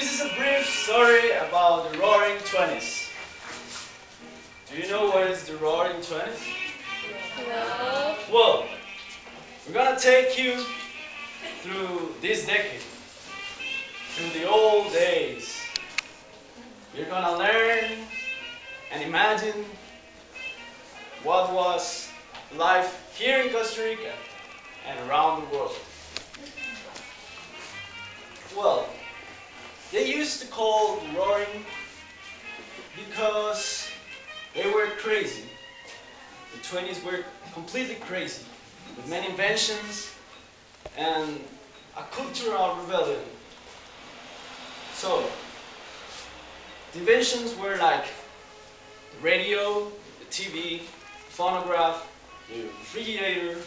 This is a brief story about the Roaring 20's. Do you know what is the Roaring 20's? No. Well, we're gonna take you through this decade, through the old days. You're gonna learn and imagine what was life here in Costa Rica and around the world. Well, they used to call the Roaring because they were crazy. The 20's were completely crazy, with many inventions and a cultural rebellion. So, the inventions were like the radio, the TV, phonograph, the refrigerator.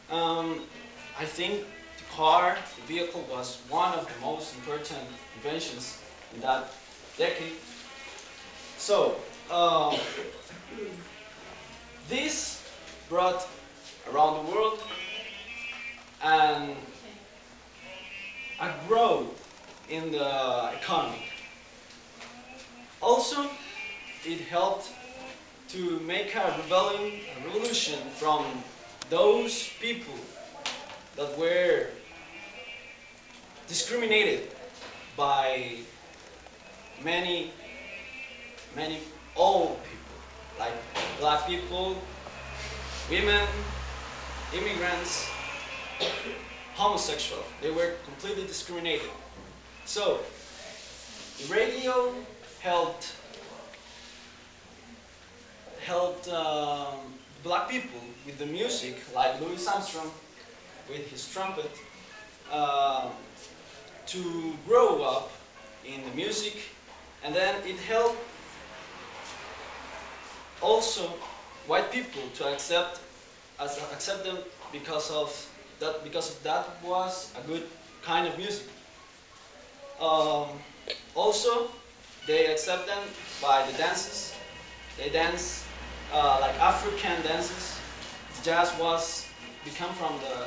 I think the car, the vehicle was one of the most important inventions in that decade. So, this brought around the world and a growth in the economy. Also, it helped to make a rebellion, a revolution from those people that were discriminated by many old people, like black people, women, immigrants, homosexual. They were completely discriminated. So, the radio helped black people with the music, like Louis Armstrong with his trumpet, to grow up in the music, and then it helped also white people to accept them because that was a good kind of music. Also, they accept them by the dances. They dance like African dances. Jazz was become from the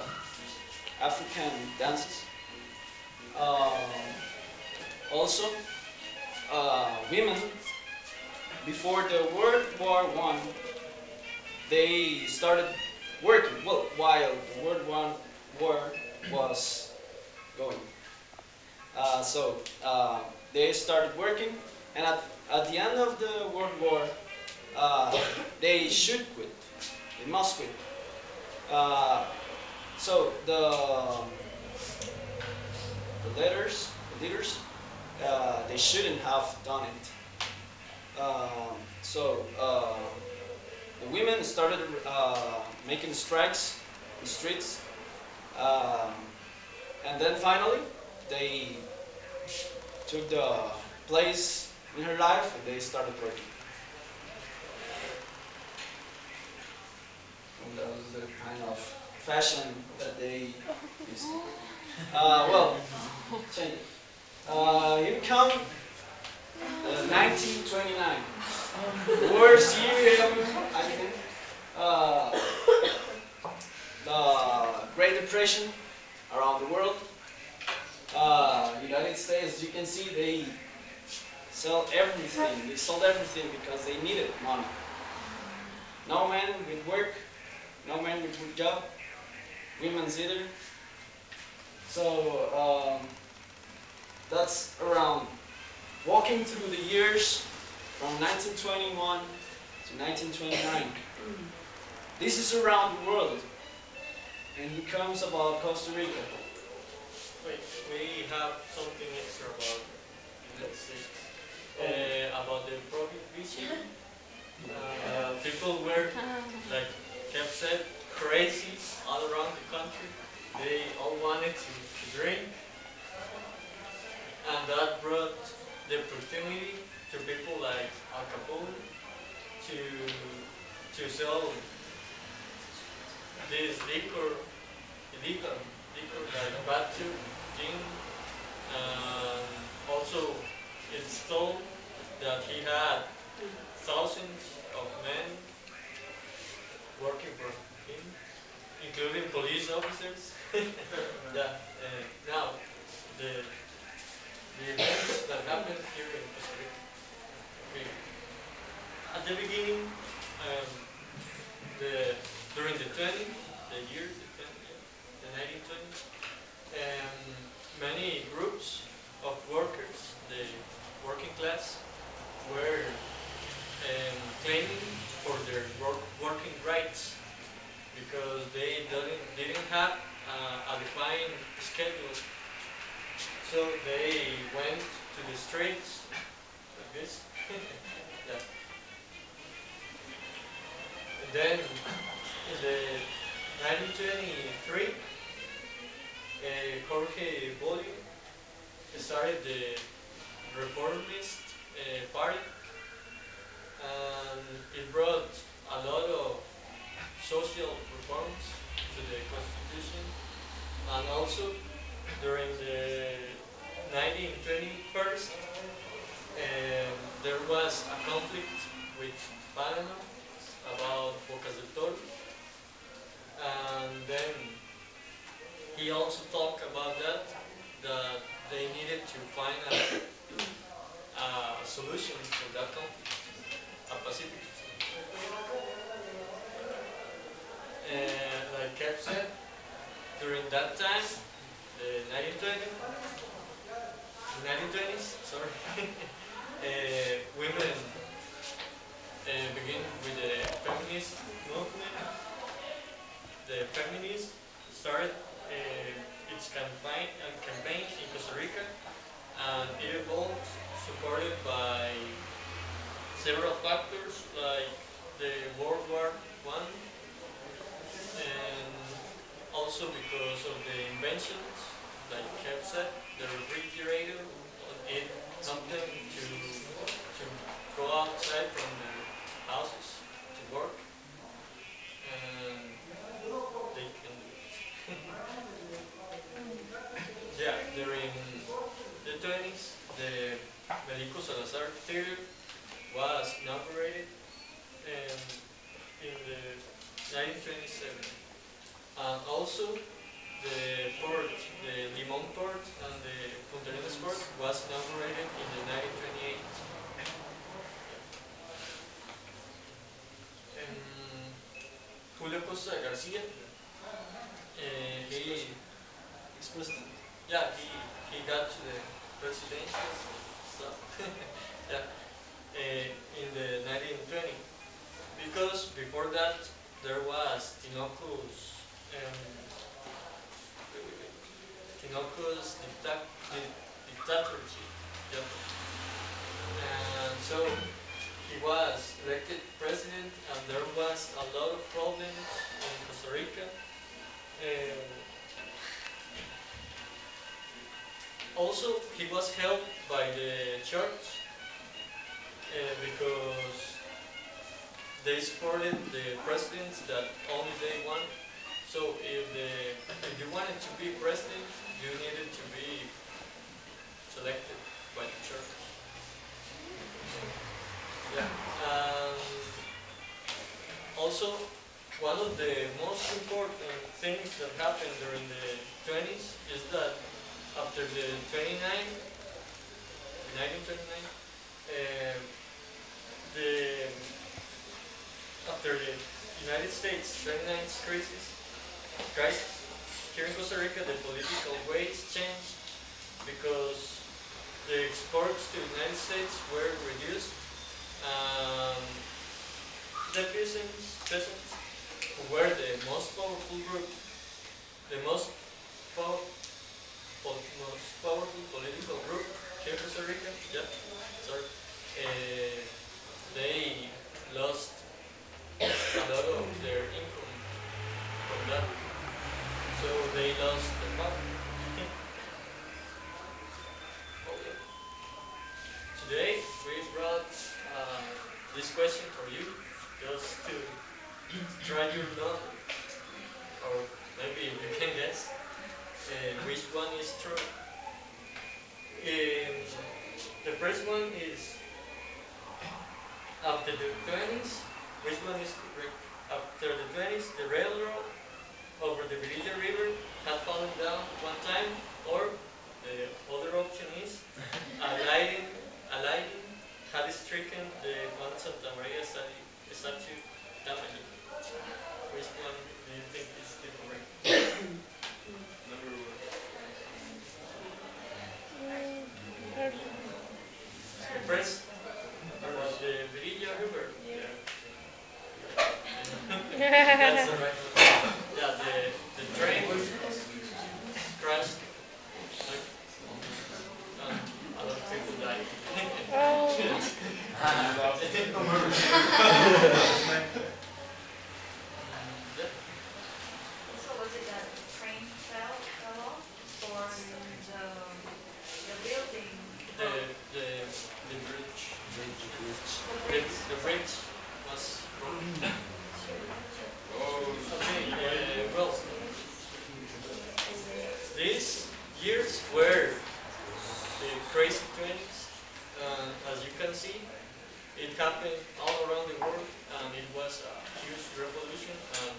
African dances. Also, women before the World War I, they started working. Well, while the World War was going, they started working, and at the end of the World War, they should quit. They must quit. So the leaders, they shouldn't have done it. The women started making strikes in the streets, and then finally they took the place in her life and they started working. And that was the kind of fashion that they used. Well, change it. Here come 1929. The worst year ever, I think. The Great Depression around the world. United States, you can see they sell everything. They sold everything because they needed money. No man with work, no man with good job, women's either. So that's around walking through the years from 1921 to 1929. This is around the world, and he comes about Costa Rica. Wait, we have something extra about United States. About the prohibition. People were, like Kev said, crazy all around the country. They all wanted to drink, and that brought the opportunity to people like Al Capone to sell this liquor like vodka, gin, and also it's told that he had thousands of men working for him, including police officers. Yeah, now the the events that happened here in Costa Rica. Okay. At the beginning, um, the during the 20s, the year, the 20, yeah, the 1920s, many groups of workers, the working class, were claiming for their working rights because they didn't have a defined schedule. So they went to the streets like this. Yeah. And then in the 1923, Jorge Bolio started the Reformist Party, and it brought a lot of social reforms to the constitution, and also during the 1921st, there was a conflict with Panama about Bocas del Toro, and then he also talked about that they needed to find a solution for that conflict, a Pacific solution. Like Kev said, during that time, the 1920s, sorry, women begin with the feminist movement. The feminists started its campaign in Costa Rica, and it evolved, supported by several factors like the World War I, and also because of the inventions, like Kev said, the refrigerator. It helped them to go outside from their houses to work, and they can do it. Yeah, during the 20s, the Medico Salazar Theater was inaugurated in the 1927. And also, the port, the Limon port and the Punta Arenas port was inaugurated in the 1928. Julio Costa Garcia, he Ex-president. yeah, he got to the presidential stuff. Yeah, in the 1920, because before that there was Tinoco's dictatorship. Yeah. And so he was elected president, and there was a lot of problems in Costa Rica. Also, he was helped by the church because they supported the presidents that only they want. So if you wanted to be president, you needed to be selected by the church. Yeah. Also, one of the most important things that happened during the 20s is that after the 1929, the after the United States 29th crisis, here in Costa Rica, the political ways changed because the exports to the United States were reduced. The peasants, who were the most powerful group, the most powerful political group here in Costa Rica, yeah, sorry, they lost a lot of their income from that, so they lost their power. Oh, yeah. Today we brought this question for you, just to try your knowledge, or maybe you can guess which one is true. The first one is, after the 20s, which one is correct? After the 20s, the railroad over the Virginia River had fallen down one time, or The other option is Aladdin had stricken the Juan Santa Maria statue damaged. Which one do you think is the correct? Number one. The first about the Virilla River. Yeah. That's the right one. Yeah, the train crashed and a lot of people died. Oh. Yeah. So was it that the train fell off, or the building The broke? the bridge The bridge. the bridge was broken. Oh. Okay, well, these years were the crazy 20s, and as you can see, it happened all around the world, and it was a huge revolution, and